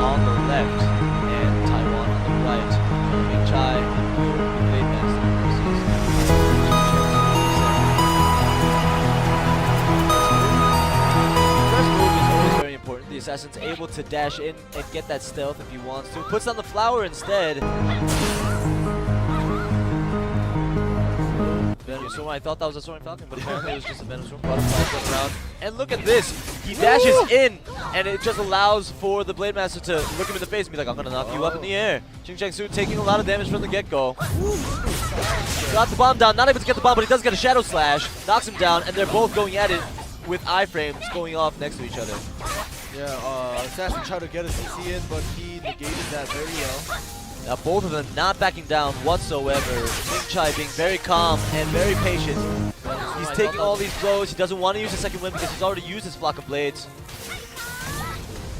on the left and Taiwan on the right. Ming Chai will play next versus first move is always very important. The assassin's able to dash in and get that stealth if he wants to. Puts down the flower instead. So I thought that was a Soaring Falcon, but apparently it was just a Venom Storm butterfly going around. And look at this! He dashes in, and it just allows for the Blade Master to look him in the face and be like, I'm gonna knock you up in the air. Chung Su taking a lot of damage from the get-go. Got the bomb down, not able to get the bomb, but he does get a Shadow Slash. Knocks him down, and they're both going at it with iframes going off next to each other. Yeah, Assassin tried to get a CC in, but he negated that very well. Now both of them not backing down whatsoever. Ming Chai being very calm and very patient. He's taking all these blows. He doesn't want to use the second wind because he's already used his flock of blades.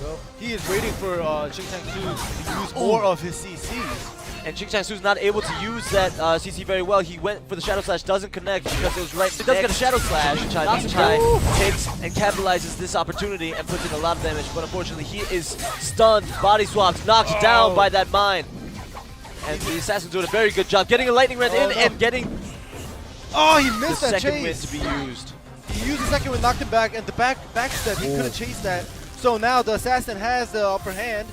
Well, he is waiting for Chung Su to use more of his CCs. And Chung Su's not able to use that CC very well. He went for the Shadow Slash, doesn't connect because it was right. He does get a Shadow Slash. Ming Chai takes and capitalizes this opportunity and puts in a lot of damage. But unfortunately, he is stunned, body swapped, knocked down by that mine. And the assassin's doing a very good job getting a lightning rend in and getting he missed the that second wind chase. to be used. He used the second wind, knocked him back, and the backstep, he couldn't chase that. So now the assassin has the upper hand,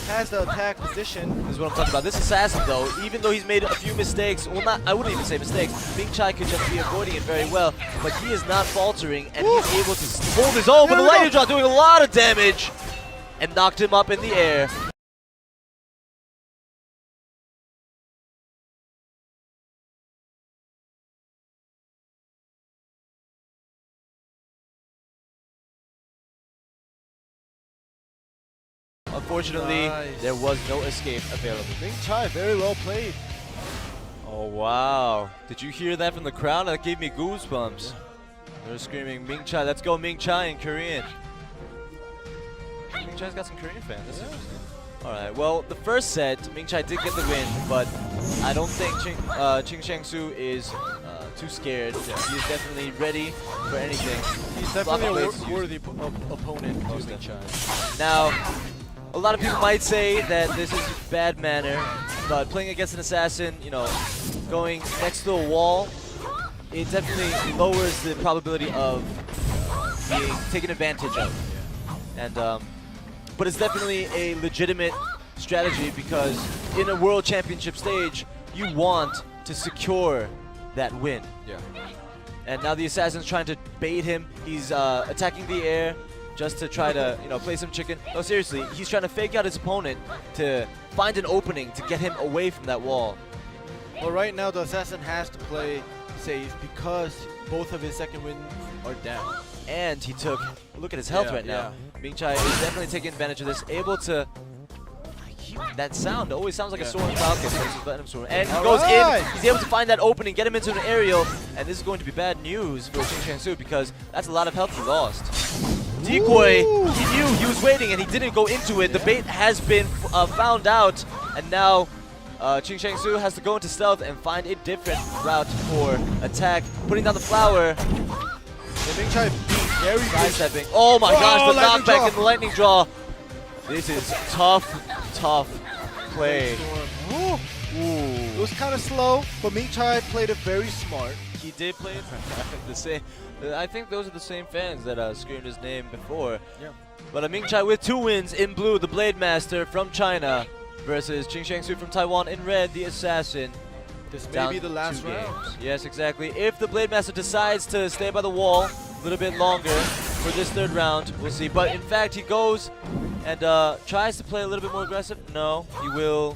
has the attack position. This is what I'm talking about. This assassin, though, even though he's made a few mistakes, well, I wouldn't even say mistakes. Ming Chai could just be avoiding it very well, but he is not faltering, and he's able to hold his own with the lightning draw, doing a lot of damage, and knocked him up in the air. Unfortunately, there was no escape available. Ming Chai, very well played. Oh, wow. Did you hear that from the crowd? That gave me goosebumps. They're screaming, Ming Chai, let's go Ming Chai in Korean. Ming Chai's got some Korean fans. That's interesting. Alright, well, the first set, Ming Chai did get the win, but I don't think Chung Su is too scared. He is definitely ready for anything. He's definitely a worthy opponent to Ming Chai. Now, a lot of people might say that this is bad manner, but playing against an assassin, you know, going next to a wall, it definitely lowers the probability of being taken advantage of. And but it's definitely a legitimate strategy because in a world championship stage, you want to secure that win. Yeah. And now the assassin's trying to bait him. He's attacking the air just to try to, you know, play some chicken. No, seriously, he's trying to fake out his opponent to find an opening to get him away from that wall. Well, right now the assassin has to play safe because both of his second winds are down. And he took, look at his health right now. Ming Chai is definitely taking advantage of this, able to, that sound always sounds like a Soaring Falcon, but it's a Venom Storm. And he goes in, he's able to find that opening, get him into an aerial, and this is going to be bad news for Chung Su because that's a lot of health he lost. Decoy, he knew, he was waiting and he didn't go into it. The bait has been found out, and now Chung Su has to go into stealth and find a different route for attack, putting down the flower. Ming Chai being very sidestepping. Oh my gosh, the knockback and the lightning draw. This is tough play. Ooh. It was kind of slow, but Ming Chai played it very smart. He did play it the same. I think those are the same fans that screamed his name before. Yeah. But Ming Chai with 2 wins in blue, the Blade Master from China, versus Chung Su from Taiwan in red, the Assassin. This may be the last round. Yes, exactly. If the Blade Master decides to stay by the wall a little bit longer for this 3rd round, we'll see. But in fact, he goes and tries to play a little bit more aggressive. No, he will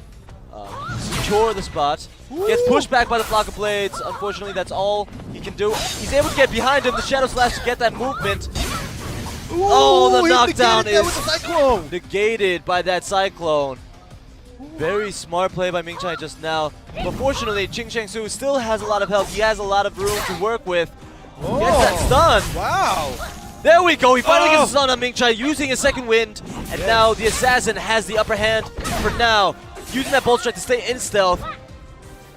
secure the spot. Gets pushed back by the flock of blades. Unfortunately, that's all he can do. He's able to get behind him, the Shadow Slash, to get that movement. Oh, the knockdown is negated by that Cyclone. Very smart play by Ming Chai just now. But fortunately, Chung Su still has a lot of health. He has a lot of room to work with. Gets that stun. Wow. There we go. He finally gets a stun on Ming Chai using his second wind. And now the assassin has the upper hand for now. Using that bolt strike to stay in stealth.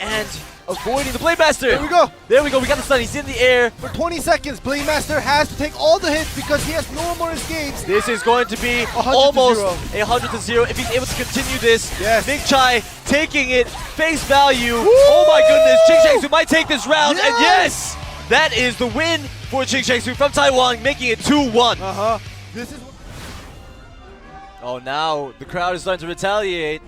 And avoiding the Blade Master. There we go. There we go. We got the stun. He's in the air. For 20 seconds, Blade Master has to take all the hits because he has no more escapes. This is going to be 100 to almost 0. 100 to 0 if he's able to continue this. Yes. Ming Chai taking it face value. Oh my goodness. Ching Shang-Su might take this round. And yes, that is the win for Ching Shang-Su from Taiwan, making it 2-1. This is. Oh, now the crowd is starting to retaliate.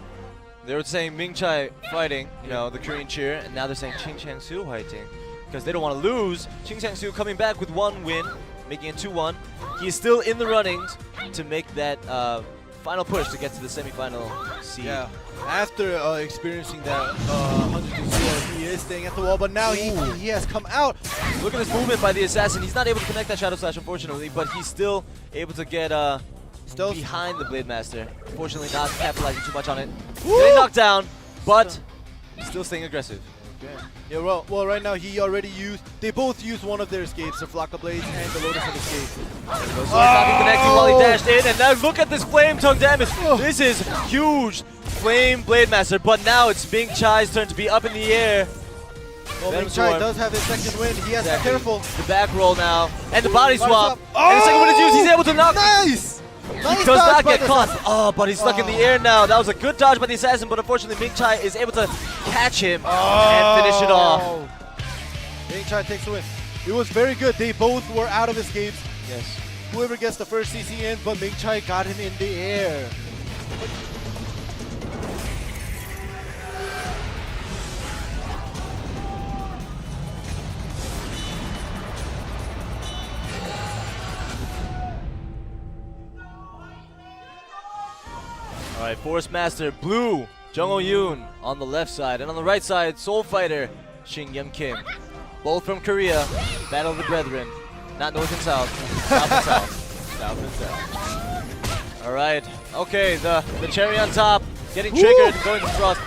They were saying Ming Chai fighting, you know, the Korean cheer, and now they're saying Ching Shang-Su fighting because they don't want to lose. Ching Shang-Su coming back with 1 win, making it 2-1. He is still in the runnings to make that final push to get to the semifinal seed. Yeah. After experiencing that 100 to 0, he is staying at the wall, but now he has come out. Look at this movement by the assassin. He's not able to connect that Shadow Slash, unfortunately, but he's still able to get Still behind the Blade Master. Unfortunately, not capitalizing too much on it. Getting knocked down, but still staying aggressive. Okay. Yeah, well, right now he already used. They both used one of their escapes, the Flocka Blades and the Lotus of Escape. So he's not even connecting while he dashed in, and now look at this Flame Tongue damage. This is huge. Flame Blade Master, but now it's Ming Chai's turn to be up in the air. Well, Ming Chai does have his second win. He has to be careful. The back roll now, and the body swap. Oh! And the second one is used. He's able to knock. Nice! He Nice does dodge not by get the caught. assassin. Oh, but he's stuck in the air now. That was a good dodge by the assassin, but unfortunately Ming Chai is able to catch him and finish it off. Ming Chai takes the win. It was very good. They both were out of escapes. Yes. Whoever gets the first CC in, but Ming Chai got him in the air. All right, Force Master Blue, Jung Ho Yoon on the left side, and on the right side, Soul Fighter Shin Yeom Kim. Both from Korea, Battle of the Brethren, not North and South, South and South, South and South. All right, okay, the cherry on top, getting triggered, going to Frost,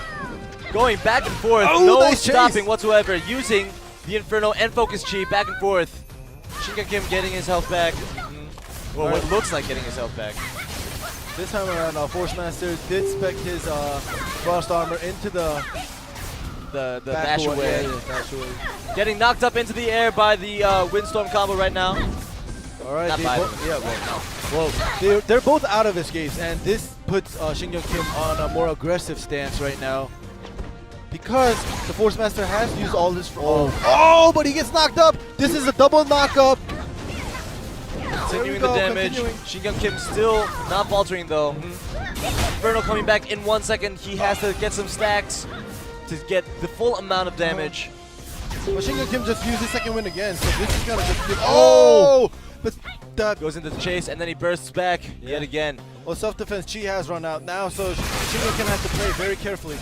going back and forth, no nice stopping chase. whatsoever, using the Inferno and Focus Chi back and forth. Shin Yeom Kim getting his health back, or what looks like getting his health back. This time around, Force Master did spec his Frost Armor into the dash away. Yeah, dash away. Getting knocked up into the air by the Windstorm combo right now. All right, Not by them. they're both out of escapes, and this puts Shin Yeom Kim on a more aggressive stance right now. Because the Force Master has used all this. But he gets knocked up. This is a double knockup. Continuing the damage. Shin Yeom Kim still not faltering though. Inferno coming back in 1 second. He has to get some stacks to get the full amount of damage. But Shin Yeom Kim just used his second win again, so this is gonna just give. But that Goes into the chase and then he bursts back yet again. well, self-defense Chi has run out now, so Shin Yeom Kim has to play very carefully.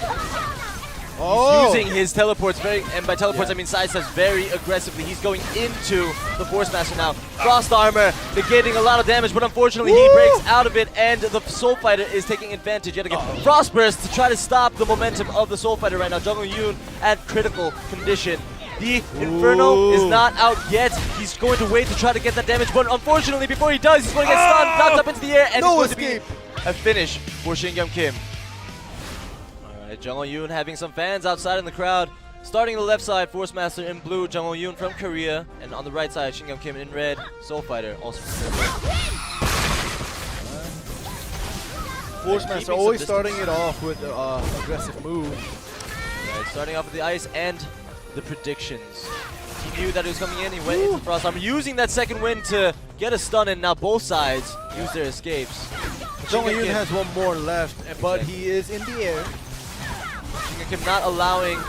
Using his teleports and by teleports I mean side steps very aggressively. He's going into the Force Master now. Frost Armor negating a lot of damage, but unfortunately he breaks out of it, and the Soul Fighter is taking advantage yet again. Frost Burst to try to stop the momentum of the Soul Fighter right now. Jung Ho Yoon at critical condition. The Inferno is not out yet. He's going to wait to try to get that damage, but unfortunately before he does, he's going to get stunned, knocked up into the air, and No it's going escape. to be a finish for Shin Yeom Kim. Jung Ho Yoon having some fans outside in the crowd. Starting on the left side, Force Master in blue, Jung Ho Yoon from Korea. And on the right side, Shin Yeom Kim in red, Soul Fighter also from Korea. Force Master always starting it off with an aggressive move. Right, starting off with the ice and the predictions. He knew that he was coming in, he went into Frost Armor, using that second wind to get a stun, and now both sides use their escapes. Jung Ho Yoon has one more left, but he is in the air. Shin Yeom Kim not allowing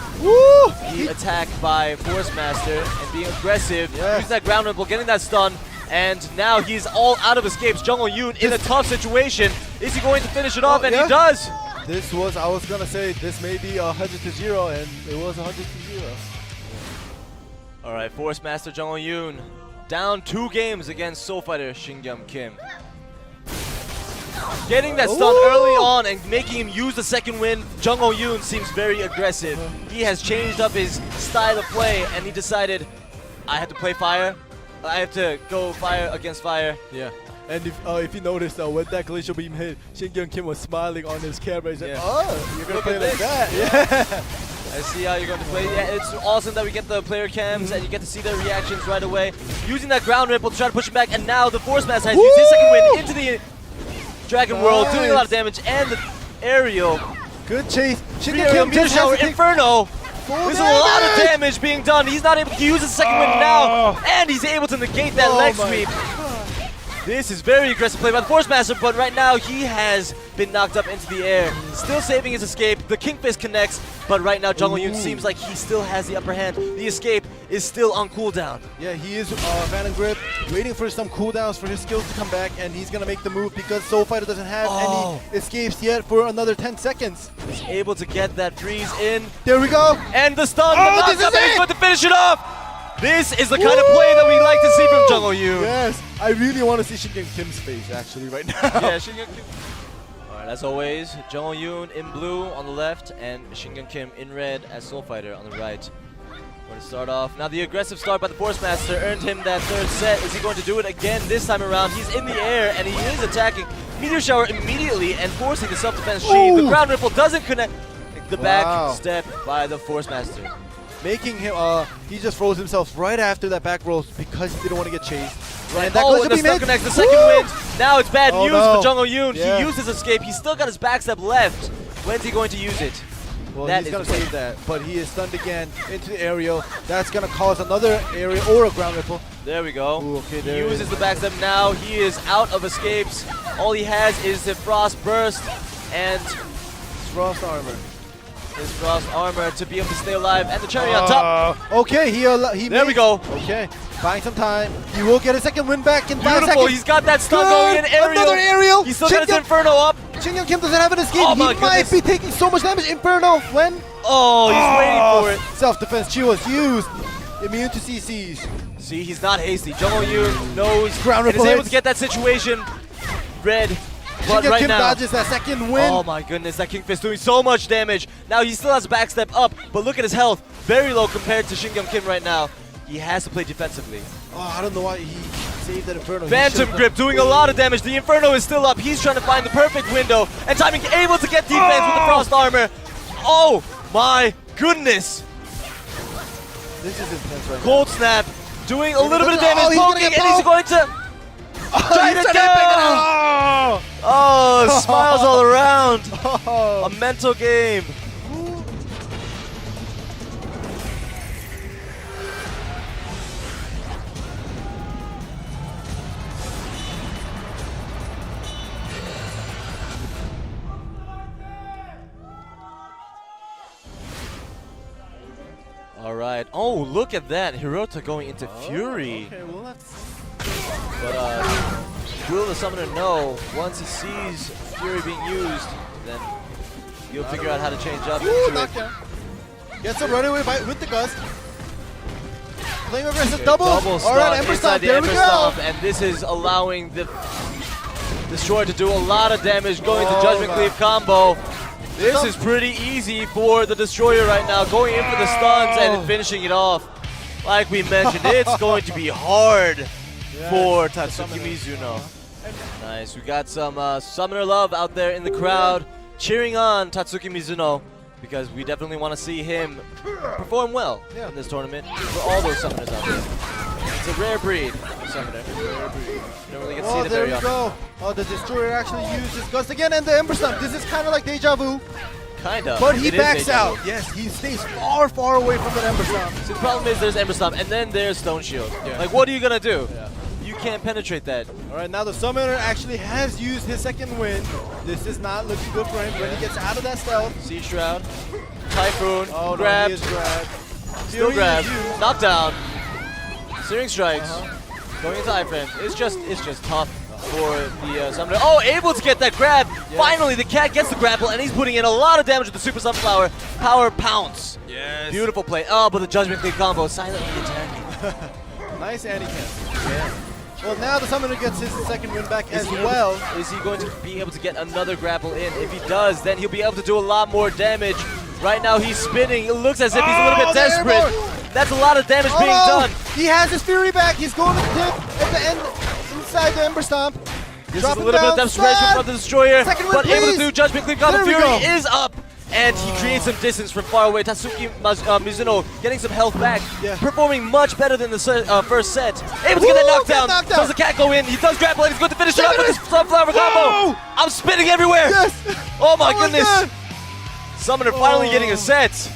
the attack by Force Master and being aggressive, using that ground ripple, getting that stun, and now he's all out of escapes. Jung Ho Yoon in a tough situation. Is he going to finish it off? And he does! This was, I was gonna say, this may be 100 to 0, and it was 100 to 0. Alright, Force Master Jung Ho Yoon down 2 games against Soul Fighter Shin Yeom Kim. Getting that stun early on and making him use the second win. Jung Ho Yoon seems very aggressive. He has changed up his style of play, and he decided, I have to play fire. I have to go fire against fire. Yeah. And if you notice, when that glacial beam hit, Shin Yeom Kim was smiling on his camera. He's like, oh, you're gonna Look play at like this. that. Yeah. I see how you're going to play. Yeah, it's awesome that we get the player cams and you get to see their reactions right away. Using that ground ripple to try to push him back, and now the Force Master has used his second win into the Dragon World, doing a lot of damage, and the aerial. Good chase. Aerial meteor shower, Inferno. There's a lot of damage being done. He's not able to use his second win now, and he's able to negate that leg sweep. This is very aggressive play by the Force Master, but right now he has been knocked up into the air. Still saving his escape. The King Fist connects, but right now Jungle Yoon seems like he still has the upper hand. The escape is still on cooldown. Yeah, he is Phantom Grip, waiting for some cooldowns for his skills to come back, and he's going to make the move because Soul Fighter doesn't have any escapes yet for another 10 seconds. He's able to get that freeze in. There we go. And the stun, Oh, the knockdown, and he's going to finish it off. This is the kind of play that we like to see from Jungle Yoon. Yes, I really want to see Shin Kim's face actually right now. Yeah, Shin Kim. Alright, as always, Jungle Yoon in blue on the left and Shin Kim in red as Soul Fighter on the right. We're going to start off. Now the aggressive start by the Force Master earned him that third set. Is he going to do it again this time around? He's in the air and he is attacking Meteor Shower immediately and forcing the self-defense sheave. The ground ripple doesn't connect. The back step by the Force Master. Making him, he just froze himself right after that back roll because he didn't want to get chased. Right. And the stun connects, the second wind. Now it's bad news for Jungle Yoon. Yeah. He used his escape. He's still got his back step left. When's he going to use it? Well, he's going to save that, but he is stunned again into the aerial. That's going to cause another aerial or a ground ripple. There we go. Ooh, okay, he uses the back step now. He is out of escapes. All he has is the Frost Burst and Frost Armor. His Frost Armor to be able to stay alive, and the cherry on top. Okay, there we go. Okay, buying some time. He will get a second win back in 5 seconds. Beautiful, he's got that stun going in. Another aerial. He's still got his Inferno up. Shin Kim doesn't have an escape. Oh he might be taking so much damage. Inferno, when? Oh, he's waiting for it. Self-defense, she was used. Immune to CCs. See, he's not hasty. Jungle Yoon knows Ground and is ripple able to get that situation. Red. But right Kim now, dodges that second win. Oh my goodness, that King Fist doing so much damage. Now he still has a backstep up, but look at his health. Very low compared to Shin Kim right now. He has to play defensively. Oh, I don't know why he saved that Inferno. Phantom Grip doing a lot of damage. The Inferno is still up. He's trying to find the perfect window. And timing able to get defense with the Frost Armor. Oh my goodness. This is intense right Cold Snap doing a little bit of damage. He's Poking, and he's going to... Try to down! Oh, smiles all around. A mental game. All right. Oh, look at that. Hirota going into Fury. Okay, we'll have to see. But will the summoner know once he sees Fury being used, then he'll figure out how to change up into it. Gets him right away with the gust. Flame aggressive double. Double All right, Ember Stomp. There we go. And this is allowing the Destroyer to do a lot of damage going to Judgment Cleave combo. This is pretty easy for the Destroyer right now, going in for the stuns and finishing it off. Like we mentioned, it's going to be hard for Tatsuki Mizuno. Nice, we got some summoner love out there in the crowd cheering on Tatsuki Mizuno because we definitely want to see him perform well in this tournament for all those summoners out there. It's a rare breed of summoner. You don't really get to see it very often. There we go. Oh, the Destroyer actually used his gust again and the Ember Stomp. This is kind of like Deja Vu. Kind of. But he backs out. Yes, he stays far, far away from that Ember Stomp. So the problem is there's Ember Stomp and then there's Stone Shield. Like, what are you going to do? You can't penetrate that. All right, now the summoner actually has used his second win. This is not looking good for him when he gets out of that stealth. Sea Shroud, Typhoon, grab, still grab, knockdown, Searing Strikes, going into iframe. It's just tough for the summoner. Oh, able to get that grab. Finally, the cat gets the grapple, and he's putting in a lot of damage with the Super Sunflower. Power Pounce. Yes. Beautiful play. Oh, but the Judgment Cleave combo silently attacking. Nice anti-cancel. Yeah. Well, now the summoner gets his second win back as well. Is he going to be able to get another grapple in? If he does, then he'll be able to do a lot more damage. Right now, he's spinning. It looks as if he's a little bit desperate. That's a lot of damage being done. He has his Fury back. He's going to dip at the end inside the Ember Stomp. This is a little bit of desperation from the Destroyer, but able to do Judgment Cleave. The Fury is up. And he creates some distance from far away. Tatsuki Mizuno getting some health back. Yeah. Performing much better than the first set. Able to get that knockdown. Does the cat go in? He does grapple and he's going to finish it up with this sunflower combo. I'm spinning everywhere. Yes. Oh my goodness. God. Summoner finally getting a set.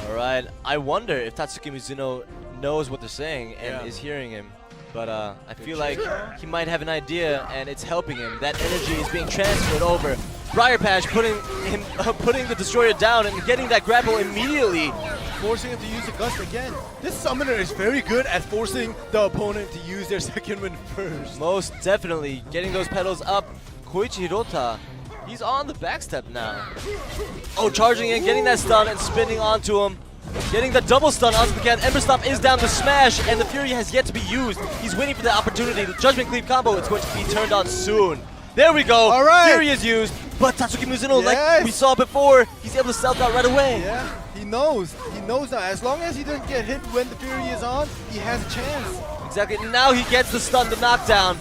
Alright, I wonder if Tatsuki Mizuno knows what they're saying and is hearing him. But I feel like he might have an idea and it's helping him. That energy is being transferred over. Briar Patch putting the Destroyer down and getting that grapple immediately. Forcing him to use the Gust again. This summoner is very good at forcing the opponent to use their second wind first. Most definitely. Getting those pedals up. Koichi Hirota, he's on the backstep now. Oh, charging in, getting that stun and spinning onto him. Getting the double stun onto the cat. Ember Stomp is down to smash, and the Fury has yet to be used. He's waiting for the opportunity. The Judgment Cleave combo is going to be turned on soon. There we go. All right. Fury is used, but Tatsuki Mizuno, like we saw before, he's able to stealth out right away. Yeah, he knows. He knows now. As long as he doesn't get hit when the Fury is on, he has a chance. Exactly. Now he gets the stun, the knockdown.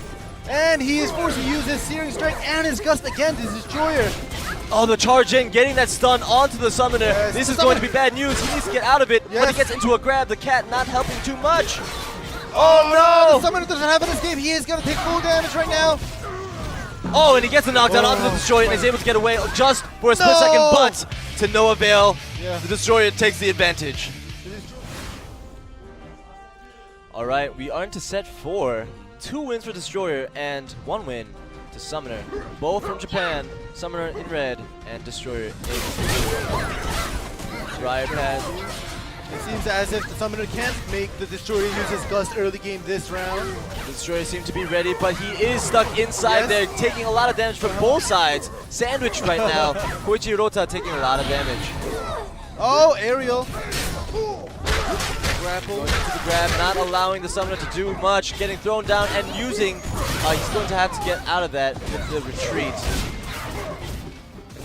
And he is forced to use his Searing Strike and his Gust again to Destroyer. Oh, the charge in, getting that stun onto the summoner. Yes. This is going to be bad news. He needs to get out of it. Yes. When he gets into a grab, the cat not helping too much. Oh no! The summoner doesn't have an escape. He is going to take full damage right now. Oh, and he gets the knockdown onto the Destroyer and is able to get away just for a split second, but to no avail. Yeah. The Destroyer takes the advantage. All right, we are into set 4. 2 wins for Destroyer and 1 win to Summoner. Both from Japan. Summoner in red and Destroyer in blue. Briar Patch. It seems as if the summoner can't make the Destroyer use his Gust early game this round. The Destroyer seems to be ready, but he is stuck inside there, taking a lot of damage from both sides. Sandwiched right now. Koichi Hirota taking a lot of damage. Oh, aerial. Grapple. Going into the grab, not allowing the summoner to do much, getting thrown down and using. He's going to have to get out of that with the retreat.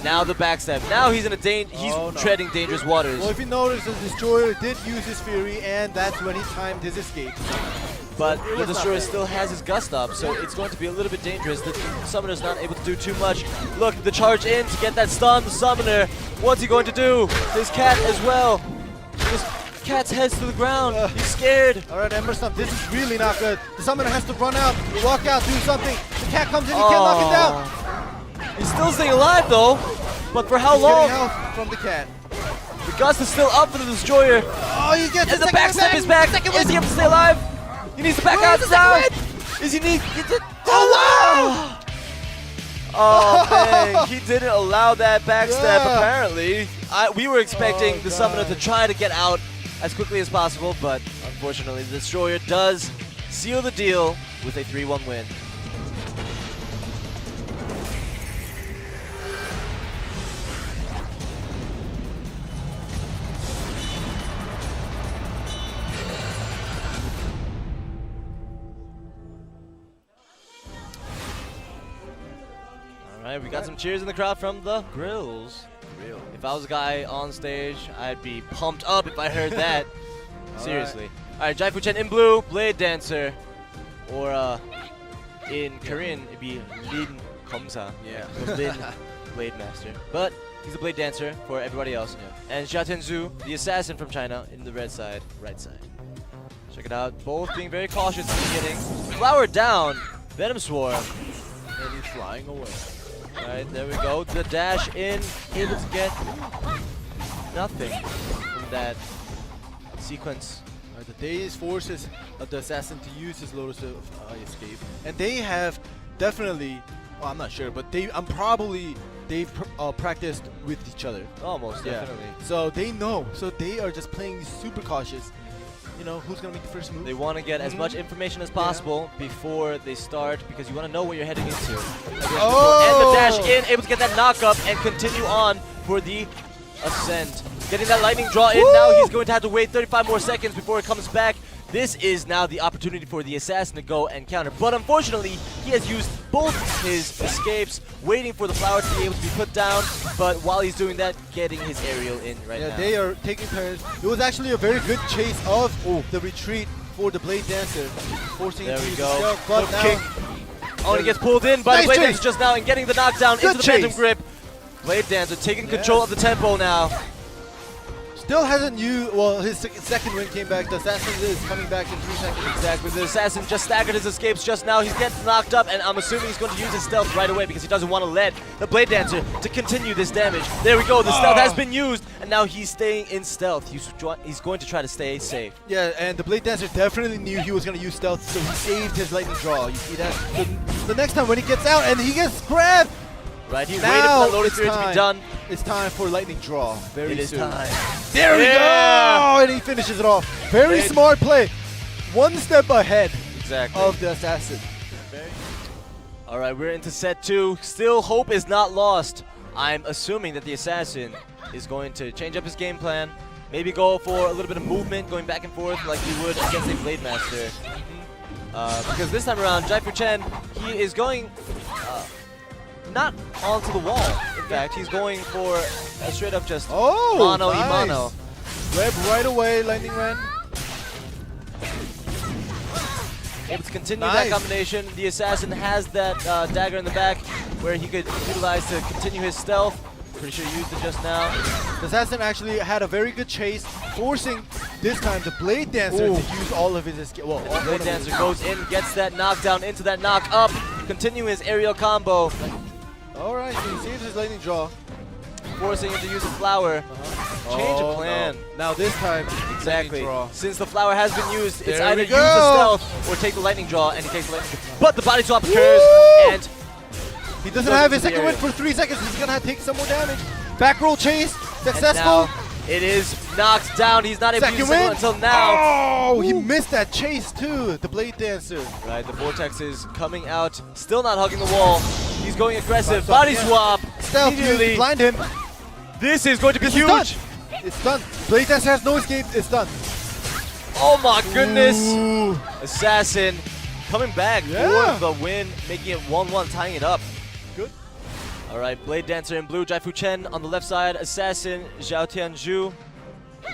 Now the backstab. Now he's in a he's treading dangerous waters. Well, if you notice, the Destroyer did use his Fury, and that's when he timed his escape. But the Destroyer still has his Gust up, so it's going to be a little bit dangerous. The Summoner's not able to do too much. Look, the charge in to get that stun. The Summoner, what's he going to do? His cat as well. His cat's head's to the ground. He's scared. All right, Ember Stomp, this is really not good. The Summoner has to run out, walk out, do something. The cat comes in, he can't knock it down. He's still staying alive though, but for how He's long? getting health from the cat. The Gust is still up for the Destroyer. Oh, he gets And the backstep is back. Is he able to stay alive? He needs to back out now. Is he need? Oh, Oh man, he didn't allow that backstep apparently. We were expecting the Summoner to try to get out as quickly as possible, but unfortunately the Destroyer does seal the deal with a 3-1 win. Alright, we got some cheers in the crowd from the Grills. If I was a guy on stage, I'd be pumped up if I heard that. Seriously. Alright, Jaifu Chen in blue, Blade Dancer. Or in Korean, it'd be Lin Komsa. Yeah. So Lin Blade Master. But he's a Blade Dancer for everybody else. And Xia Tenzhu, the assassin from China, in the red side, right side. Check it out. Both being very cautious in the beginning. Flower down. Venom Swarm. And he's flying away. Alright, there we go. The dash in, able to get nothing from that sequence. The Daze forces the assassin to use his Lotus of Escape, and they have definitely, well, I'm not sure, but they've practiced with each other. Almost, definitely. So they know. So they are just playing super cautious. You know, who's gonna make the first move? They want to get as much information as possible before they start, because you want to know what you're heading into. And the dash in, able to get that knock up and continue on for the ascent. Getting that lightning draw in. Now he's going to have to wait 35 more seconds before it comes back. This is now the opportunity for the assassin to go and counter. But unfortunately, he has used both his escapes, waiting for the flower to be able to be put down. But while he's doing that, getting his aerial in right now. Yeah, they are taking turns. It was actually a very good chase of the retreat for the Blade Dancer, forcing him to use his stealth, but now kick. Oh, and he gets pulled in by the Blade Dancer just now and getting the knockdown into the Phantom Grip. Blade Dancer taking control of the tempo now. Still hasn't used, well, his second win came back. The assassin is coming back in 3 seconds. Exactly. The assassin just staggered his escapes just now. He's getting knocked up, and I'm assuming he's going to use his stealth right away because he doesn't want to let the Blade Dancer to continue this damage. There we go. The stealth has been used, and now he's staying in stealth. He's going to try to stay safe. Yeah, and the Blade Dancer definitely knew he was going to use stealth, so he saved his lightning draw. You see that? So the next time when he gets out and he gets grabbed, Right, he now waited for that Lotus Spirit to be done. It's time for lightning draw. Very It is soon. time. There we go! And he finishes it off. Very Blade. smart play. One step ahead Exactly. of the assassin. All right, we're into set 2. Still, hope is not lost. I'm assuming that the assassin is going to change up his game plan. Maybe go for a little bit of movement, going back and forth like he would against a Blade Master. Because this time around, Jaifu Chen, he is going not onto the wall. In fact, he's going for a straight up just mano nice. y mano. Web right away, lightning run. Able to continue Nice. that combination. The assassin has that dagger in the back where he could utilize to continue his stealth. Pretty sure he used it just now. The assassin actually had a very good chase, forcing this time the Blade Dancer to use all of his escape. Well, The Blade Dancer goes in, gets that knockdown into that knock up, continue his aerial combo, Alright, so he saves his lightning draw. forcing him to use a flower. Change of Oh, plan. no. Now this time, Exactly. lightning draw. Since the flower has been used, it's There either we use the go. stealth or take the lightning draw, and he takes the lightning draw. But the body swap occurs, Woo! and He doesn't goes have into his the second win area. for 3 seconds. He's gonna take some more damage. Back roll chase, and successful. now it is knocked down. He's not able to use Second the win until now. Oh, he missed that chase too. The Blade Dancer. Right, the Vortex is coming out, still not hugging the wall. He's going aggressive. Swap, Body yeah. swap. Stealth Immediately. blind him. This is going to be This is done. huge. It's done. Blade Dancer has no escape. It's done. Oh my goodness. Ooh. Assassin coming back Yeah. for the win, making it 1-1, tying it up. Good. All right, Blade Dancer in blue, Jaifu Chen on the left side, Assassin, Zhao Tianzhu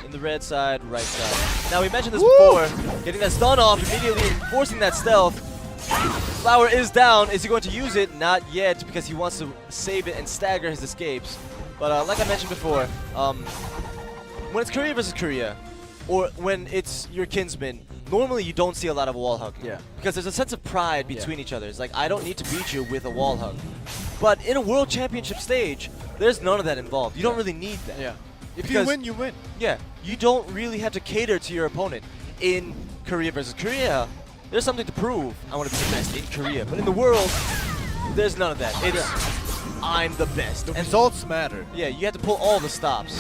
in the red side, right side. Now, we mentioned this Woo! before, getting that stun off immediately, forcing that stealth. Flower is down. Is he going to use it? Not yet, because he wants to save it and stagger his escapes. But like I mentioned before, when it's Korea versus Korea, or when it's your kinsman, normally you don't see a lot of wall hugging. Yeah. Because there's a sense of pride between each other. It's like, I don't need to beat you with a wall hug. But in a world championship stage, there's none of that involved. You don't really need that. Yeah. If Because- you win, you win. Yeah, you don't really have to cater to your opponent. In Korea versus Korea, there's something to prove. I want to be the best in Korea. But in the world, there's none of that. It's, I'm the best. The And results matter. yeah, you have to pull all the stops.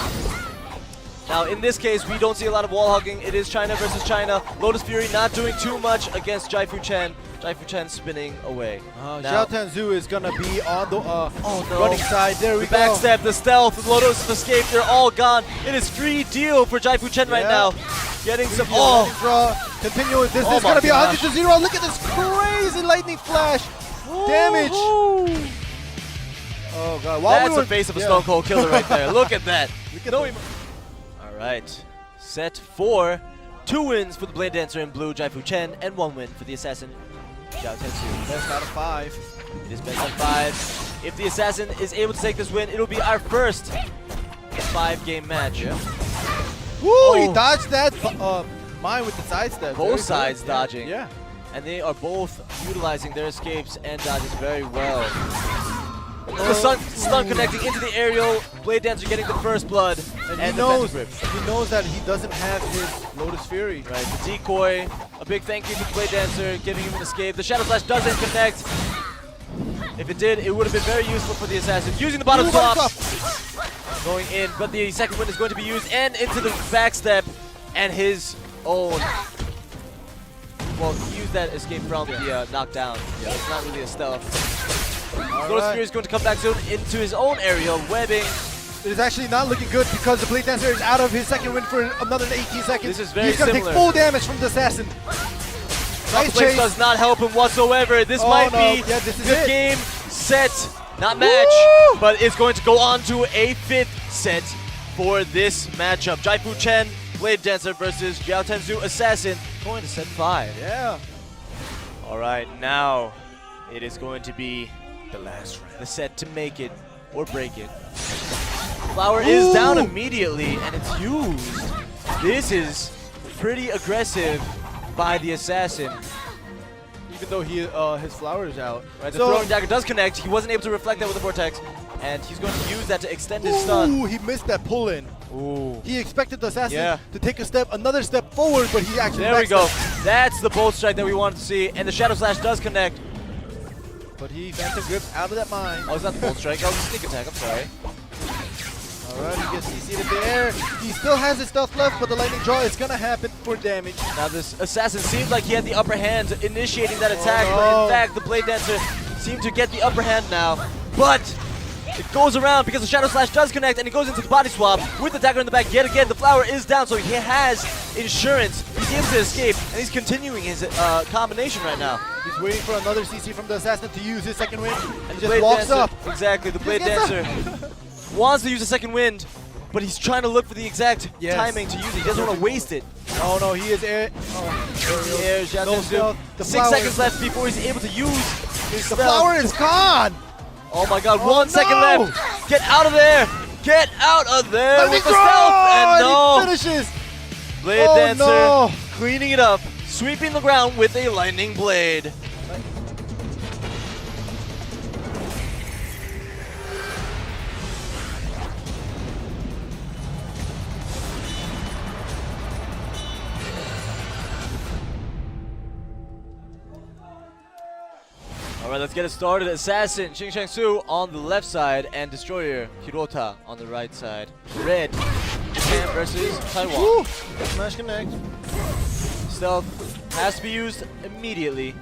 Now, in this case, we don't see a lot of wall hugging. It is China versus China. Lotus Fury not doing too much against Jaifu Chen. Jaifu Chen spinning away. Zhao Tianzhu is gonna be on the no. running side. There we The go. backstab, the stealth, the Lotus escape, they're all gone. It is free deal for Jaifu Chen right Yeah. now. Getting some. Lightning draw. Continue with this. Oh This is my gonna be gosh. 100-0. Look at this crazy lightning flash. Damage. Woo-hoo. Oh god. That's the face of a Stone Cold Killer right there. Look at that. Look at No that. All right. Set 4. 2 wins for the Blade Dancer in blue, Jaifu Chen, and 1 win for the Assassin, Zhao Tianzhu. Best out of 5. It is best of 5. If the Assassin is able to take this win, it'll be our first 5-game match. Woo! He Oh. dodged that mine with the sidestep. Both Very good. sides Yeah. dodging. Yeah. And they are both utilizing their escapes and dodges very well. The stun connecting into the aerial. Blade Dancer getting the first blood. And, And he the knows Phantom Grip. he knows that he doesn't have his Lotus Fury. Right, the decoy. A big thank you to Blade Dancer, giving him an escape. The Shadow Flash doesn't connect. If it did, it would have been very useful for the Assassin. Using the bottom swap. Going in, but the second win is going to be used. And into the backstep. And his own. Well, he used that escape from the knockdown. Yeah, it's not really a stealth. Lotus Fury is going to come back soon into his own aerial webbing. It is actually not looking good because the Blade Dancer is out of his second win for another 18 seconds. This is very He's gonna similar. take full damage from the Assassin. Nice Place chase. does not help him whatsoever. This Oh, might no. be Yeah, this is the it. game, set, not match, Woo! but it's going to go on to a 5th set for this matchup. Jaifu Chen, Blade Dancer versus Zhao Tianzhu, Assassin, going to set 5. Yeah. All right, now it is going to be the last round. The set to make it. or break it. Flower is down immediately, and it's used. This is pretty aggressive by the assassin. Even though his flower is out. Right, the throwing dagger does connect. He wasn't able to reflect that with the vortex, and he's going to use that to extend his stun. Ooh, he missed that pull-in. Ooh. He expected the assassin to take another step forward, but he actually There we go. backstepped. That's the bolt strike that we wanted to see, and the Shadow Slash does connect. But he Phantom Grip out of that mine. Oh, it's not the bolt strike. Oh, it's the sneak attack. I'm sorry. Alright, he gets CC'd in the air. He still has his stuff left, but the lightning draw is gonna happen for damage. Now this assassin seemed like he had the upper hand initiating that attack, no. but in fact the Blade Dancer seemed to get the upper hand now. But it goes around because the Shadow Slash does connect, and he goes into the body swap with the dagger in the back yet again. The flower is down, so he has insurance. He's able to escape, and he's continuing his combination right now. He's waiting for another CC from the assassin to use his second wind. And He the just Blade walks Dancer, up. Exactly, the Blade gets Dancer wants to use a second wind, but he's trying to look for the exact timing to use it. He doesn't want to waste it. Oh no, he is air. No stealth. The 6 seconds left before he's able to use his The stealth. flower is gone. Oh my god, Oh 1 second no. left. Get out of there. Get out of there Let me with the go! stealth. And no. He finishes. Blade Oh, Dancer no. cleaning it up, sweeping the ground with a lightning blade. Alright, let's get it started. Assassin Chung Su on the left side and Destroyer Hirota on the right side. Red, Japan versus Taiwan. Woo. Smash connect. Stealth has to be used immediately.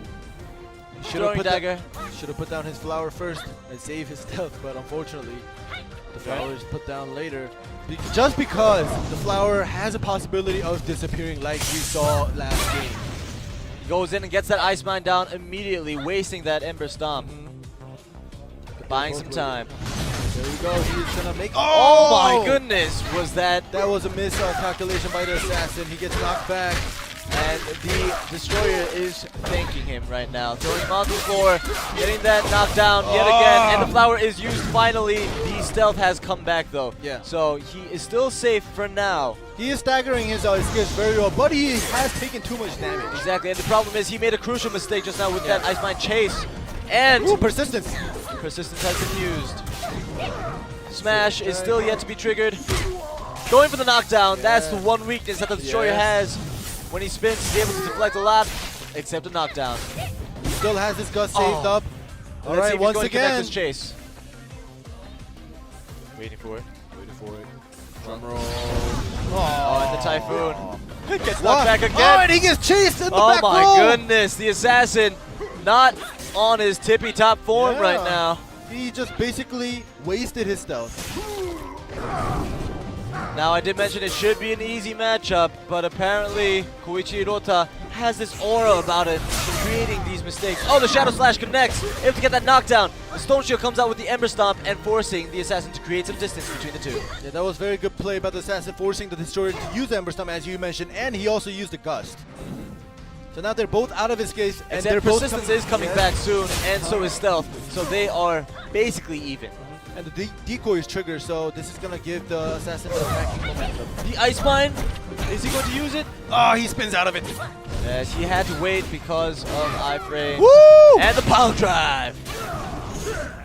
Should've Throwing dagger. Should have put down his flower first and save his stealth, but unfortunately, the flower is put down later. Just because the flower has a possibility of disappearing like we saw last game. He goes in and gets that Ice Mine down immediately, wasting that Ember Stomp. Buying some time. There we go. He's gonna make. Oh my goodness, was that? That was a miscalculation by the assassin. He gets knocked back. And the Destroyer is thanking him right now. Throwing him onto the floor, getting that knockdown yet again. And the flower is used finally. The stealth has come back though. Yeah. So he is still safe for now. He is staggering his skills very well, but he has taken too much damage. Exactly, and the problem is he made a crucial mistake just now with that Ice Mine chase. And Ooh, persistence. persistence has been used. Smash is still yet to be triggered. Going for the knockdown, that's the one weakness that the Destroyer has. When he spins, he's able to deflect a lot, except a knockdown. He still has his gut saved up. All right, once again. This chase. Waiting for it. Waiting for it. Drum roll. Oh, and the Typhoon gets What? knocked back again. Oh, and he gets chased in the Oh back my row. goodness, the assassin not on his tippy top form right now. He just basically wasted his stealth. Now I did mention it should be an easy matchup, but apparently Koichi Hirota has this aura about it for creating these mistakes. Oh, the Shadow Slash connects, able to get that knockdown. The Stone Shield comes out with the Ember Stomp and forcing the assassin to create some distance between the two. Yeah, that was very good play by the assassin, forcing the Destroyer to use Ember Stomp, as you mentioned, and he also used the Gust. So now they're both out of his case, and they're both persistence is coming back soon, and so is stealth. So they are basically even. And the decoy is triggered, so this is gonna give the assassin the attacking momentum. The Ice Mine, is he going to use it? Oh, he spins out of it. Yes, he had to wait because of iframe. Woo! And the Power Drive.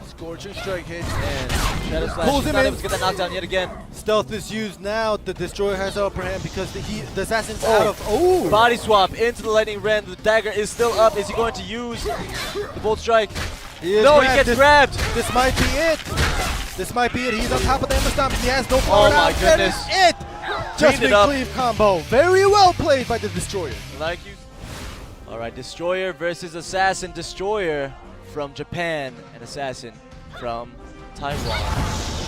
Scorching strike hit. And Shadow Slash Pulls is him not in. able to get that knockdown yet again. Stealth is used now. The Destroyer has the upper hand because the assassin's out of. Oh! Body swap into the Lightning Rend. The dagger is still up. Is he going to use the Bolt Strike? No, he gets grabbed. This might be it. This might be it. He's on top of the Ember Stomp. He has no power. Oh my That is goodness. it. Just Cleaned it up. cleave combo. Very well played by the Destroyer. Like you. All right, Destroyer versus Assassin. Destroyer from Japan and Assassin from Taiwan.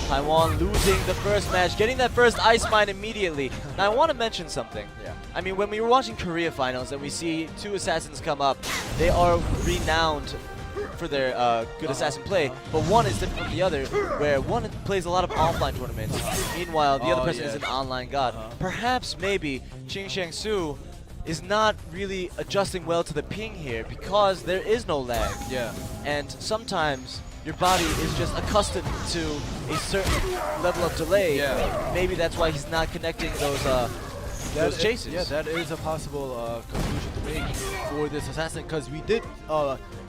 Taiwan losing the first match, getting that first Ice Mine immediately. Now I want to mention something. Yeah. I mean, when we were watching Korea finals and we see two Assassins come up, they are renowned for their good assassin play, but one is different from the other, where one plays a lot of offline tournaments. Meanwhile, the other person is an online god. Perhaps maybe Chung Su is not really adjusting well to the ping here because there is no lag. Yeah. And sometimes your body is just accustomed to a certain level of delay. Yeah. Maybe that's why he's not connecting those chases. Yeah, that is a possible conclusion to make for this assassin, because we did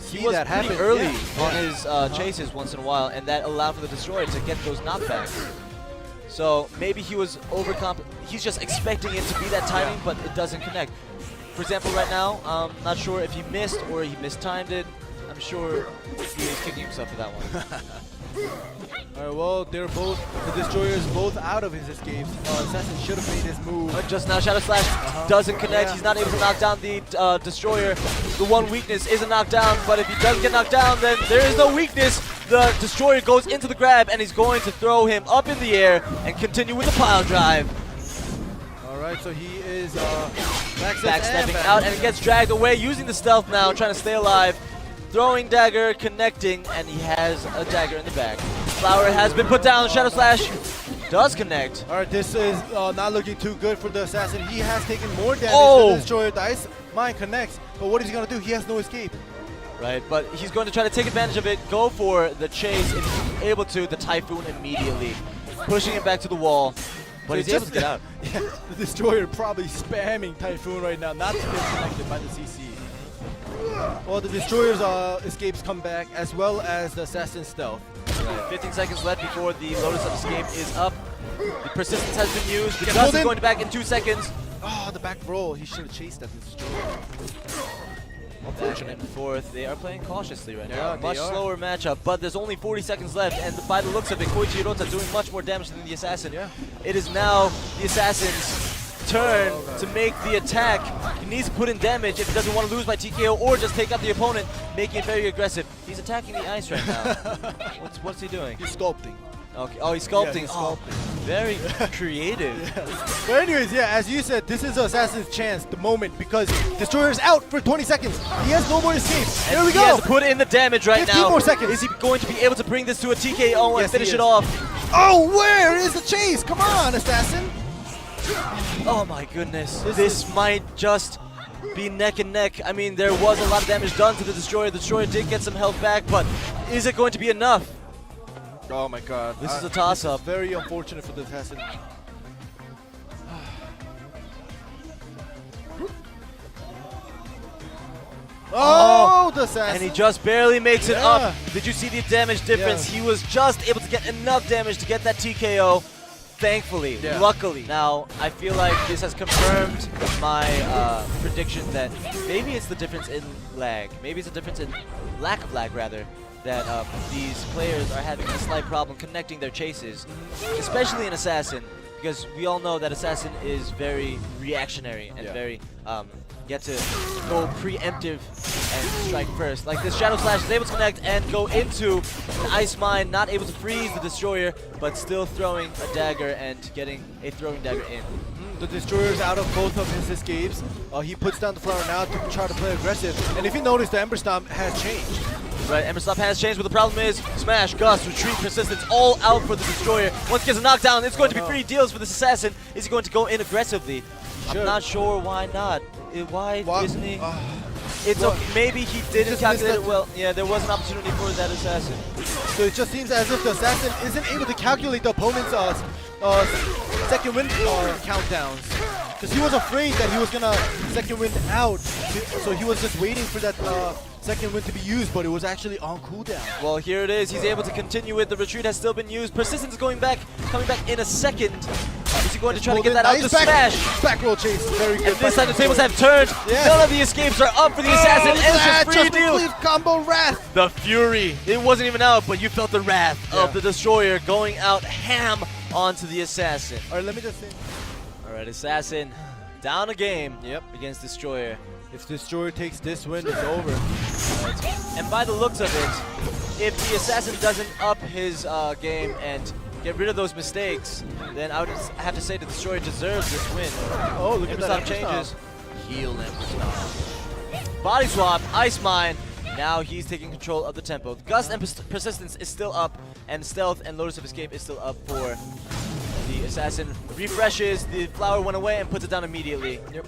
see He was that pretty happen early Yeah. on his chases once in a while, and that allowed for the destroyer to get those knockbacks. So maybe he was he's just expecting it to be that timing, Yeah. but it doesn't connect. For example, right now, I'm not sure if he missed or he mistimed it. I'm sure he is kicking himself for that one. Alright, well, they're both, the destroyers both out of his escapes. Assassin should have made his move. But just now, Shadow Slash doesn't connect. Yeah. He's not able to knock down the destroyer. The one weakness is a knockdown, but if he doesn't get knocked down, then there is no weakness. The destroyer goes into the grab, and he's going to throw him up in the air and continue with the pile drive. Alright, so he is Backstepping out, and it gets dragged away using the stealth now, trying to stay alive. Throwing dagger, connecting, and he has a dagger in the back. Flower has been put down. Shadow Slash does connect. Alright, this is not looking too good for the assassin. He has taken more damage Oh! than the destroyer. The ice mine connects, but what is he going to do? He has no escape. Right, but he's going to try to take advantage of it, go for the chase if he's able to, the Typhoon immediately. Pushing him back to the wall, but he's able to get out. Yeah, the destroyer probably spamming Typhoon right now, not to get connected by the CC. Well, the destroyer's escapes come back, as well as the assassin's stealth. Right, 15 seconds left before the Lotus of Escape is up. The Persistence has been used. The Get Gust pulled is in. going to back in 2 seconds. Oh, the back roll. He should have chased at the destroyer. Back and forth. They are playing cautiously right Yeah, now. they Much are. slower matchup, but there's only 40 seconds left, and by the looks of it, Koichi Hirota doing much more damage than the Assassin. Yeah. It is now the Assassin's turn to make the attack. He needs to put in damage if he doesn't want to lose by TKO or just take out the opponent, making it very aggressive. He's attacking the ice right now. What's he doing? He's sculpting. Okay. Oh, he's sculpting. Yeah, he's Oh, very creative. But anyways, yeah, as you said, this is the assassin's chance, the moment, because destroyer's out for 20 seconds. He has no more escapes. There we He go. has to put in the damage right 15 now. more seconds. Is he going to be able to bring this to a TKO and Yes, he finish is. it off? Oh, where is the chase? Come on, assassin. Oh my goodness. This might just be neck and neck. I mean, there was a lot of damage done to the destroyer. The destroyer did get some health back, but is it going to be enough? Oh my god. This is a toss-up. Very unfortunate for the assassin. Oh, the assassin. And he just barely makes it Yeah. up. Did you see the damage difference? Yeah. He was just able to get enough damage to get that TKO. Thankfully, Yeah. luckily. Now, I feel like this has confirmed my prediction that maybe it's the difference in lag. Maybe it's a difference in lack of lag, rather, that these players are having a slight problem connecting their chases, especially in Assassin, because we all know that Assassin is very reactionary and Yeah. very get to go preemptive and strike first. Like this Shadow Slash is able to connect and go into an Ice Mine, not able to freeze the destroyer, but still throwing a dagger and getting a throwing dagger in. The destroyer's out of both of his escapes. He puts down the flower now to try to play aggressive. And if you notice, the Ember Stomp has changed. Right, Ember Stomp has changed, but the problem is Smash, Gust, Retreat, Persistence, all out for the destroyer. Once he gets a knockdown, it's going to be free deals for this assassin. Is he going to go in aggressively? I'm Should. not sure why not. Why isn't he? It's Well, okay. Maybe he didn't just calculate missed it well. Yeah, there was an opportunity for that assassin. So it just seems as if the assassin isn't able to calculate the opponent's second wind countdowns. Because he was afraid that he was going to second wind out. So he was just waiting for that second wind to be used, but it was actually on cooldown. Well, here it is. He's able to continue it. The retreat has still been used. Persistence is coming back in a second. Is he going to try to get that out to Smash? Back roll chase, very good. And this time the tables have turned. Yes. None of the escapes are up for the assassin. And it's just free deal. Complete combo wrath. The fury. It wasn't even out, but you felt the wrath of the destroyer going out ham onto the assassin. All right, let me just say. All right, assassin down a game Yep. against destroyer. If destroyer takes this win, it's over. And by the looks of it, if the assassin doesn't up his game and get rid of those mistakes, then I would have to say the destroyer deserves this win. Oh, look Ember at that Stomp Ember changes. Stomp. Heal Ember Stomp. Body swap, Ice Mine. Now he's taking control of the tempo. Gust and Persistence is still up, and Stealth and Lotus of Escape is still up for the assassin. Refreshes, the flower went away and puts it down immediately. Yep.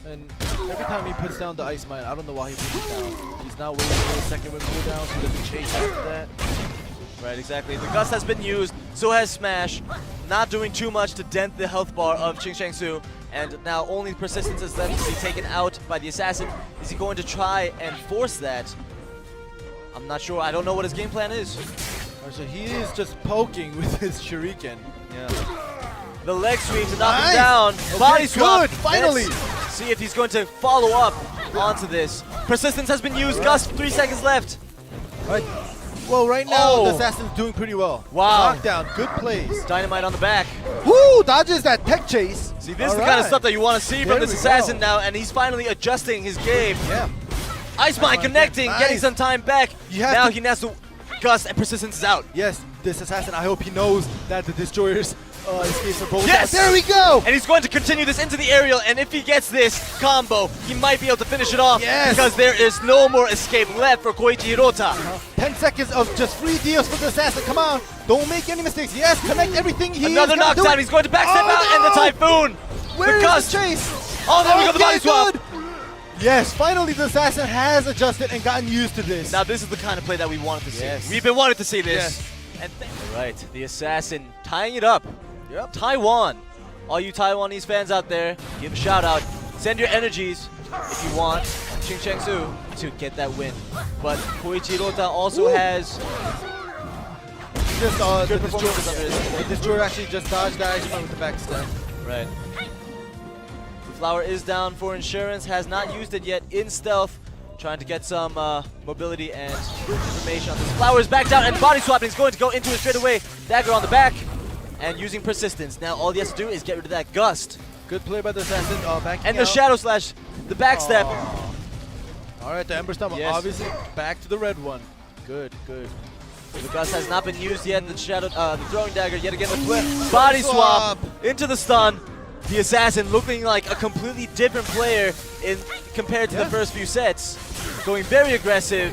And every time he puts down the Ice Mine, I don't know why he puts it down. He's not waiting for the second wind cooldown, so he doesn't chase after that. Right, exactly. The Gust has been used, so has Smash. Not doing too much to dent the health bar of Ching Shang-Su. And now only Persistence is left to be taken out by the Assassin. Is he going to try and force that? I'm not sure. I don't know what his game plan is. Alright, so he is just poking with his shuriken. Yeah. The leg sweep to knock him Nice. down. Okay, Body swap. good, finally. Let's see if he's going to follow up onto this. Persistence has been used. Gust, 3 seconds left. Alright. Well, right now, Oh. the Assassin's doing pretty well. Wow. Knockdown, good plays. Dynamite on the back. Woo! Dodges that tech chase. See, this is the kind of stuff that you want to see There from this we Assassin go. now, and he's finally adjusting his game. Yeah. Ice Mine connecting, nice. getting some time back. You have Now to- he has to Gust, and Persistence is out. Yes, this Assassin, I hope he knows that the Destroyer's escapes are both Yes! out. There we go! And he's going to continue this into the aerial, and if he gets this combo, he might be able to finish it off. Yes! Because there is no more escape left for Koichi Hirota. 10 seconds of just free deals for the Assassin. Come on, don't make any mistakes. Yes, connect everything. Another knockdown. He's going to backstep out, and the Typhoon. Where the is Gust. the chase? Oh, there we go, the body swap. good. Yes, finally the Assassin has adjusted and gotten used to this. Now this is the kind of play that we wanted to see. Yes. We've been wanting to see this. Yes. And right, the Assassin tying it up. Yep. Taiwan. All you Taiwanese fans out there, give a shout out. Send your energies if you want Ching Shang-Su to get that win. But Koichi Hirota also has Just good the performances under his Destroyer, the Destroyer actually just dodged that Ice Mine with the back step. right. The flower is down for insurance, has not used it yet in stealth. Trying to get some mobility and information on this. Flower is back down and body swapping is going to go into it straight away. Dagger on the back and using Persistence. Now all he has to do is get rid of that Gust. Good play by the Assassin. Backing And the out. Shadow Slash, the backstep. All right, the Ember Stomp, Yes. obviously back to the red one. Good, good. The Gust has not been used yet. The Shadow, the throwing dagger yet again. The flip. Body swap into the stun. The Assassin looking like a completely different player in compared to the first few sets. Going very aggressive.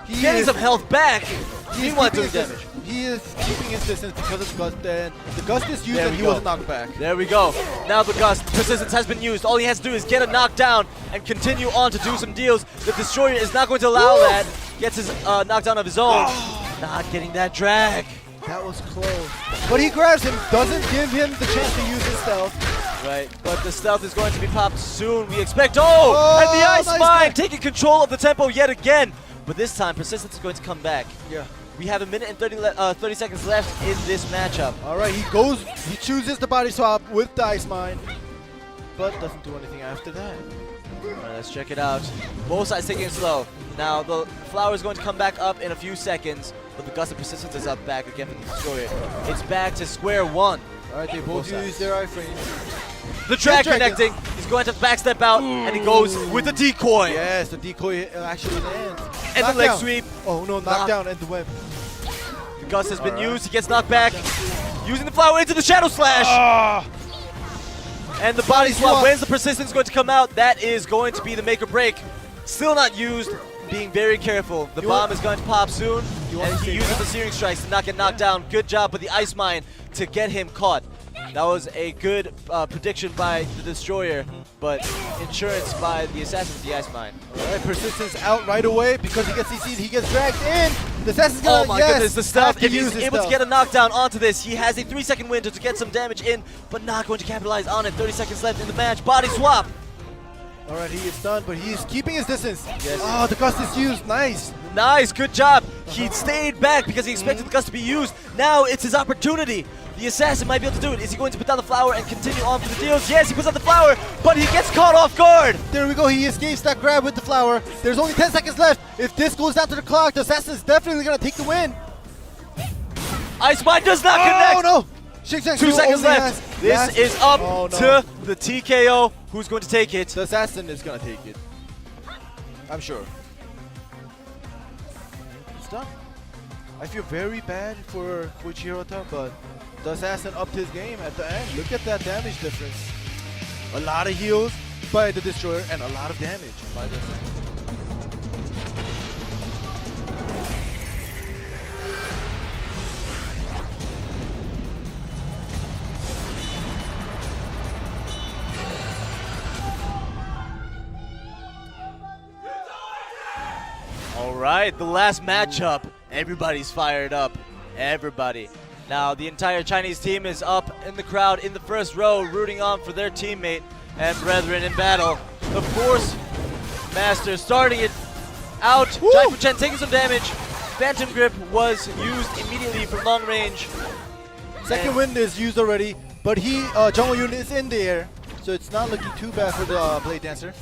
He Getting is- some health back. He is Meanwhile keeping doing his damage. distance. He is keeping his distance because of Gust. And the Gust is used There and we he go. wasn't knocked back. There we go. Now the Gust, Persistence has been used. All he has to do is get a knockdown and continue on to do some deals. The Destroyer is not going to allow that. Gets his knockdown of his own. Not getting that drag. That was close. But he grabs him, doesn't give him the chance to use his stealth. Right, but the stealth is going to be popped soon. We expect, and the Ice nice Mine guy. taking control of the tempo yet again. But this time, Persistence is going to come back. Yeah. We have a minute and 30 seconds left in this matchup. All right, he chooses the body swap with the Ice Mine, but doesn't do anything after that. All right, let's check it out. Both sides taking it slow. Now the flower is going to come back up in a few seconds, but the Gust of Persistence is up back again for the Destroyer. It's back to square one. All right, they both Both use sides. their iframes. The drag Dragon. connecting. He's going to backstep out, and he goes with the decoy. Yes, the decoy actually lands. And the leg Knockdown. sweep. Oh no, knockdown and the web. The Gust has been All right. used. He gets knocked back. Using the flower into the Shadow Slash. And the body swap. swap. When's the Persistence going to come out? That is going to be the make or break. Still not used. Being very careful. The You bomb want- is going to pop soon. You want And to he say uses that? the Searing Strikes to not get knocked down. Good job with the Ice Mine to get him caught. That was a good prediction by the Destroyer, but insurance by the Assassin with the Ice Mine. All right, Persistence out right away because he gets CC'd, he gets dragged in. The Assassin's Oh gonna, my yes, goodness, the stealth. have to If he's use his able to stealth. get a knockdown onto this, he has a 3-second window to get some damage in, but not going to capitalize on it. 30 seconds left in the match. Body swap. All right, he is stunned, but he's keeping his distance. Yes. Oh, the Gust is used, nice. Nice, good job. He stayed back because he expected the Gust to be used. Now it's his opportunity. The Assassin might be able to do it. Is he going to put down the flower and continue on for the deals? Yes, he puts down the flower, but he gets caught off guard. There we go, he escapes that grab with the flower. There's only 10 seconds left. If this goes down to the clock, the Assassin is definitely gonna take the win. Ice Mine does not Oh connect. no! Shang Tsung 2 seconds only left. has- This has- is up Oh, no. to the TKO. Who's going to take it? The Assassin is gonna take it. I'm sure. It's done. I feel very bad for Koichi Hirota, but the Assassin upped his game at the end. Look at that damage difference. A lot of heals by the Destroyer and a lot of damage by the Assassin. right, the last matchup. Everybody's fired up. Everybody. Now, the entire Chinese team is up in the crowd in the first row, rooting on for their teammate and brethren in battle. The Force Master starting it out. Jaifu Chen taking some damage. Phantom Grip was used immediately from long range. Second wind is used already, but Jung Yoon is in the air, so it's not looking too bad for the Blade Dancer.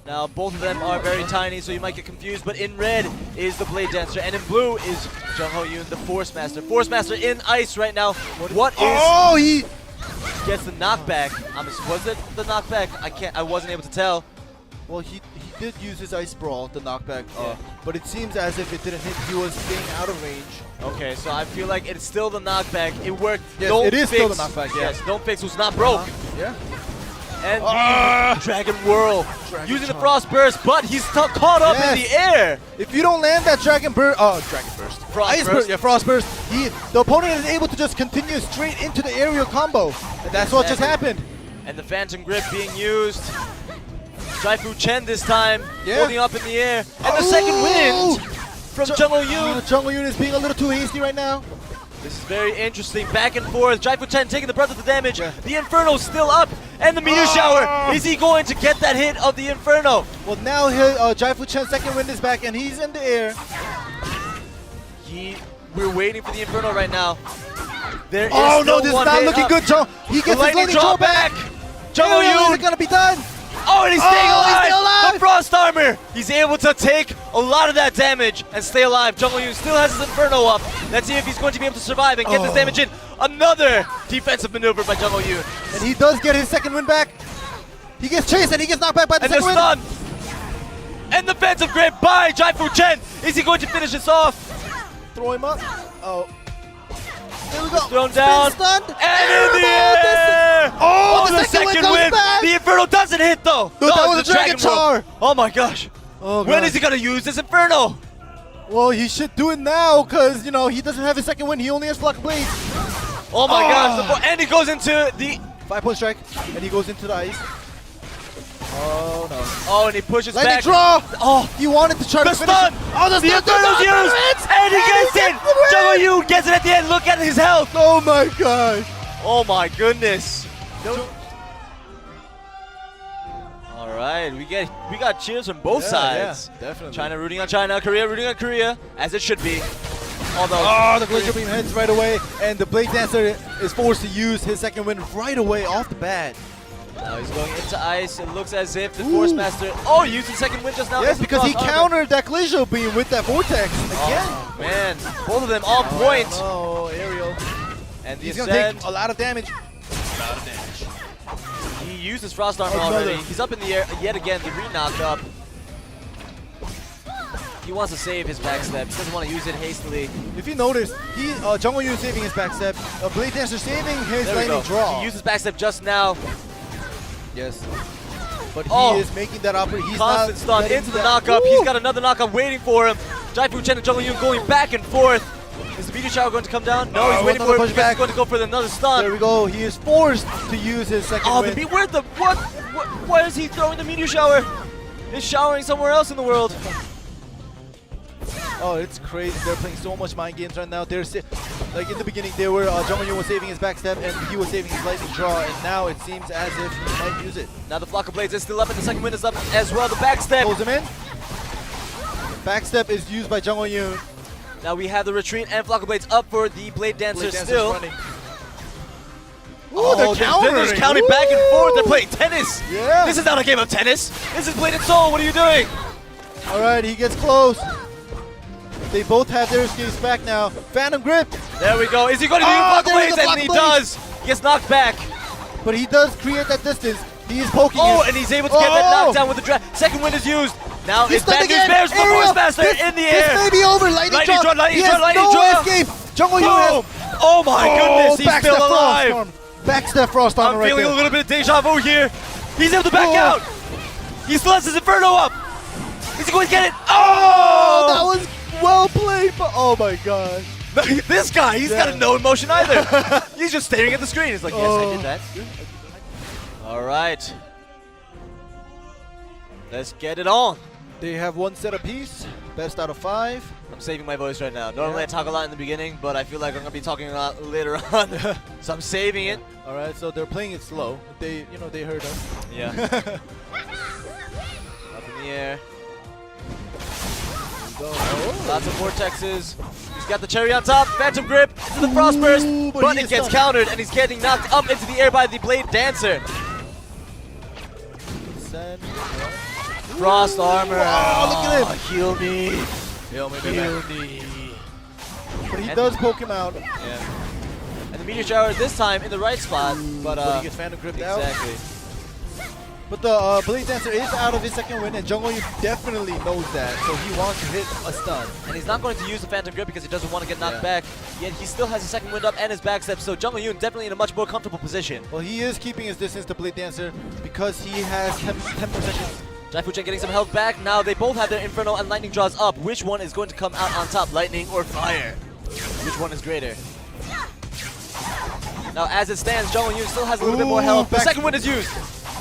Now, both of them are very tiny, so you might get confused, but in red is the Blade Dancer, and in blue is Jung Yoon, the Force Master. Force Master in ice right now. What is... Oh, he gets the knockback. Was it the knockback? I wasn't able to tell. Well, he did use his Ice Brawl, the knockback, but it seems as if it didn't hit. He was staying out of range. Okay, so I feel like it's still the knockback. It worked. Yes, don't it is fix. still the knockback, yeah. Yes, don't fix was not broke. Yeah. And the Dragon Whirl using the Frost Burst, but he's caught up in the air. If you don't land that Dragon Burst, Frost Burst. Yeah, Frost Burst. The opponent is able to just continue straight into the aerial combo. And that's what just happened. And the Phantom Grip being used. Jaifu Chen this time, holding up in the air. And the second wind from Jung Yoon. Jung Yoon is being a little too hasty right now. This is very interesting. Back and forth. Jaifu Chen taking the brunt of the damage. The Inferno's still up. And the Meteor Shower. Is he going to get that hit of the Inferno? Well, now Jaifu Chen's second wind is back and he's in the air. We're waiting for the Inferno right now. There is no, this is not looking good, Chung. He gets his lightning draw back. Jung Yoon. Is it going to be done? Oh, and he's staying alive! He's still alive! The Frost Armor! He's able to take a lot of that damage and stay alive. Jung Yoon still has his Inferno up. Let's see if he's going to be able to survive and get this damage in. Another defensive maneuver by Jung Yoon. And he does get his second win back. He gets chased and he gets knocked back by the second win. And the stun! And the Phantom Grip by Jaifu Chen! Is he going to finish this off? Throw him up. Oh. There we go. Thrown down. Stunned. And in the air! Oh, the second win! The Inferno doesn't hit though! No, that was a Dragon Char! Oh my gosh! When is he gonna use this Inferno? Well, he should do it now, because, he doesn't have his second win. He only has Flock of Blades. Oh my gosh, and he goes into the 5-point strike, and he goes into the ice. Oh, no. Oh, and he pushes lightning back. Draw! Oh, he wanted to try to finish stun! Oh, the Inferno's used! And he gets it! Jung Yoon gets it at the end. Look at his health! Oh my gosh! Oh my goodness! All right, we got cheers from both sides. Yeah, definitely. China rooting on China, Korea rooting on Korea, as it should be. Although the Glacial Beam hits right away, and the Blade Dancer is forced to use his second win right away off the bat. Now he's going into ice. It looks as if the Force Master... Oh, he used his second win just now. Yes, because he countered that Glacial Beam with that Vortex again. Oh, man, both of them on point. Oh, Ariel. And he's going to take a lot of damage. He used his Frost Armor already. He's up in the air yet again. The re-knock up. He wants to save his backstep. He doesn't want to use it hastily. If you notice, Jung Yoon is saving his backstep. Blade Dancer saving his lightning draw. He used his backstep just now. Yes. But he is making that opportunity. He's constant stun into the knockup. He's got another knockup waiting for him. Jaifu Chen and Jung Yoon going back and forth. Is the Meteor Shower going to come down? No, he's waiting for it because he's going to go for another stun. There we go. He is forced to use his second win. Where's the what? Why is he throwing the Meteor Shower? He's showering somewhere else in the world. Oh, it's crazy. They're playing so much mind games right now. They're like in the beginning, they were Jung Yoon was saving his backstep and he was saving his lightning draw, and now it seems as if he might use it. Now the Flock of Blades is still up, and the second win is up as well. The backstep pulls him in. Backstep is used by Jung Yoon. Now we have the retreat and Flock of Blades up for the Blade Dancer still. Running. Ooh, they're just counting back and forth. They're playing tennis. Yeah. This is not a game of tennis. This is Blade and Soul. What are you doing? All right, he gets close. They both have their escapes back now. Phantom Grip. There we go. Is he going to do Flock of Blades? And he does. He gets knocked back. But he does create that distance. He is poking and he's able to get that knockdown with the second wind is used. Now it's Bad News Bears for the Force Master in the air. This may be over. Lightning draw. He has no escape. Jung Yoon has... Oh my goodness, he's still alive. Backstep Frost Armor right there. I'm feeling a little bit of deja vu here. He's able to back out. He still has his Inferno up. Is he going to get it? Oh! That was well played, but oh my god. This guy, he's got no emotion either. He's just staring at the screen. He's like, yes, I did that. All right. Let's get it on. They have one set apiece. Best out of 5. I'm saving my voice right now. Normally I talk a lot in the beginning, but I feel like I'm gonna be talking a lot later on. So I'm saving it. All right, so they're playing it slow. They heard us. Yeah. Up in the air. Lots of vortexes. He's got the cherry on top. Phantom grip to the frost burst, but it gets countered, and he's getting knocked up into the air by the Blade Dancer. Frost armor. Oh, look at him. Heal me. Heal me, Heal me. But he does poke him out. Yeah. And the meteor shower this time in the right spot, but he gets Phantom gripped out. exactly. But the Blade Dancer is out of his second win, and Chung definitely knows that, so he wants to hit a stun. And he's not going to use the Phantom Grip because he doesn't want to get knocked back. Yet he still has his second wind up and his backstep, so Chung definitely in a much more comfortable position. Well, he is keeping his distance to Blade Dancer because he has 10 more seconds. Jaifu getting some health back. Now they both have their Inferno and Lightning draws up. Which one is going to come out on top, Lightning or Fire? Which one is greater? Now as it stands, Chung still has a little bit more health. The second wind is used.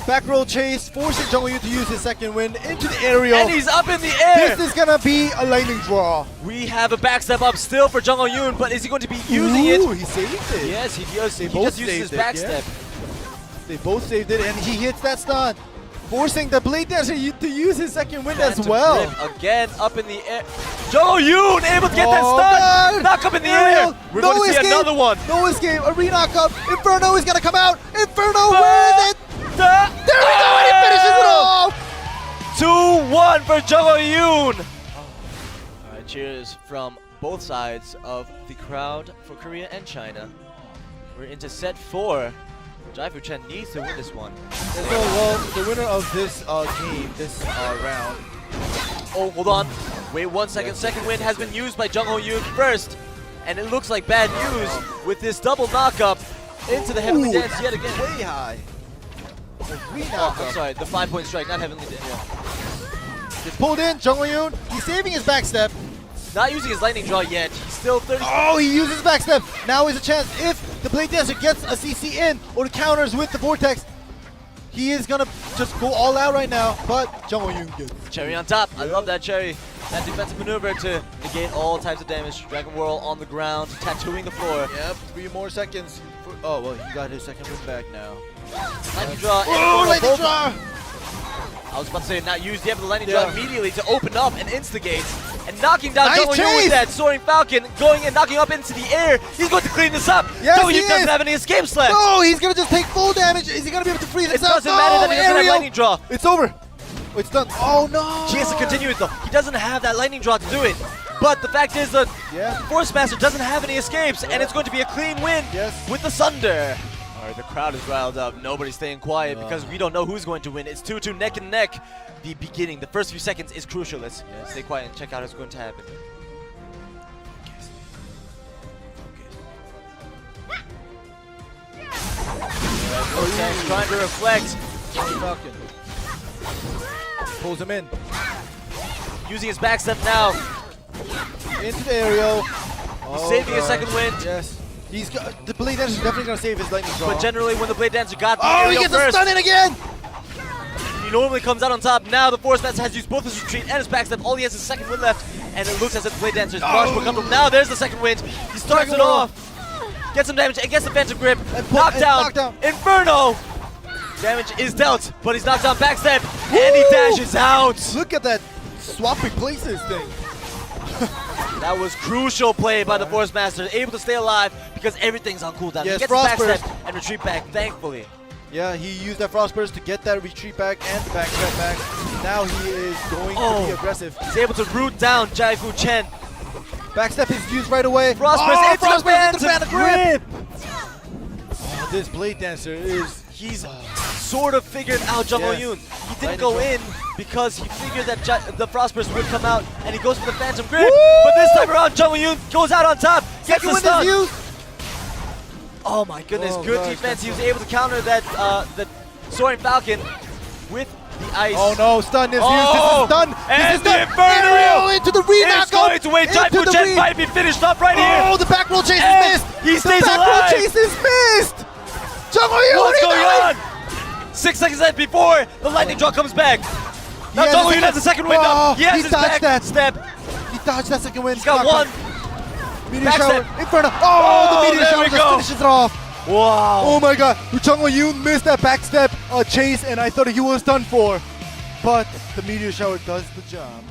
Back roll chase, forcing Chung to use his second wind into the aerial. And he's up in the air! This is gonna be a lightning draw. We have a backstep up still for Chung but is he going to be using it? He saved it. Yes, he does. He both just uses his saved it, backstep. They both saved it, and he hits that stun, forcing the Blade Dancer to use his second wind as well. Again, up in the air. Chung able to get that stun! God. Knock up in the air! We're going to see another one. No escape. A re-knock up. Inferno is gonna come out. Inferno wins it. There we go, and he finishes it off! 2-1 for Chung Alright, cheers from both sides of the crowd for Korea and China. We're into set 4. Jaifu Chen needs to win this one. So, well, the winner of this game, this round. Oh, hold on. Wait 1 second. Second wind has been used by Chung Yoon first. And it looks like bad news with this double knock-up into the Heavenly Dance yet again. Way high. I'm sorry, the 5-point strike, not Heavenly Dance. Yeah. Gets pulled in, Chung Yoon. He's saving his backstep. Not using his lightning draw yet. He's still 30. Oh, he uses backstep. Now is a chance. If the Blade Dancer gets a CC in or counters with the Vortex, he is gonna just go all out right now. But Chung Yoon gets Cherry on top. I love that cherry. That defensive maneuver to negate all types of damage. Dragon Whirl on the ground, tattooing the floor. Yep, 3 more seconds. Oh, well, he got his second win back now. Lightning draw. Oh, lightning draw! I was about to say not used. You have the lightning draw immediately to open up and instigate. And knocking down Nice Chung Yoon with chase! that Soaring Falcon, going and knocking up into the air. He's going to clean this up. Yes, Chung he Yoon doesn't is. have any escapes left. No, he's gonna just take full damage. Is he gonna be able to freeze It this out? doesn't matter that he doesn't have lightning draw. It's over. Oh, it's done. Oh, no. He has to continue it though. He doesn't have that lightning draw to do it. But the fact is that Force Master doesn't have any escapes, and it's going to be a clean win with the Sunder. All right, the crowd is riled up. Nobody's staying quiet because we don't know who's going to win. It's 2-2 neck and neck. The beginning, the first few seconds is crucial. Let's stay quiet and check out what's going to happen. Trying to reflect. Falcon. Pulls him in. Using his backstep now. Into the aerial. Oh, Saving his second wind. Yes. He's got, the Blade Dancer is definitely going to save his lightning draw. But generally, when the Blade Dancer got the he aerial gets first, a stun in again! he normally comes out on top. Now the Force Master has used both his retreat and his backstep. All he has is second wind left. And it looks as if the Blade Dancer is much more comfortable. Now there's the second wind. He starts it off. Gets some damage and gets the Phantom Grip. Knockdown. Inferno. Damage is dealt, but he's knocked down backstep. And he dashes out. Look at that swapping places thing. That was crucial play by the Force Master, able to stay alive because everything's on cooldown. Yes, he gets Frost the backstep Burst. and retreat back, thankfully. Yeah, he used that Frost Burst to get that retreat back and the backstep back. Now he is going to be aggressive. He's able to root down Jaifu Chen. Backstep is used right away. Frost Burst into Frost the Phantom Grip. Oh, this Blade Dancer is... He's sort of figured out Chung Yoon. He didn't go in because he figured that the Frost Burst would come out, and he goes for the Phantom Grip. But this time around, Chung Yoon goes out on top, gets the stun. Oh my goodness, good defense. He was able to counter that the Soaring Falcon with the ice. Oh no, stun is used. This is done. And the Inferno into the re-knock. It's going to wait. Jaifu Chen might be finished up right here. Oh, the back roll chase is missed. He stays the back alive. roll chase is missed. What's going on? 6 seconds left before the lightning draw comes back. Now Chung Yoon has the second wind up. He has his back step. dodge that second wind. He's got one. Meteor Back shower. set. Inferno. Oh, Oh, the meteor there shower we just go. finishes it off. Wow. Oh my god. Chung, you missed that backstep chase, and I thought he was done for. But the meteor shower does the job.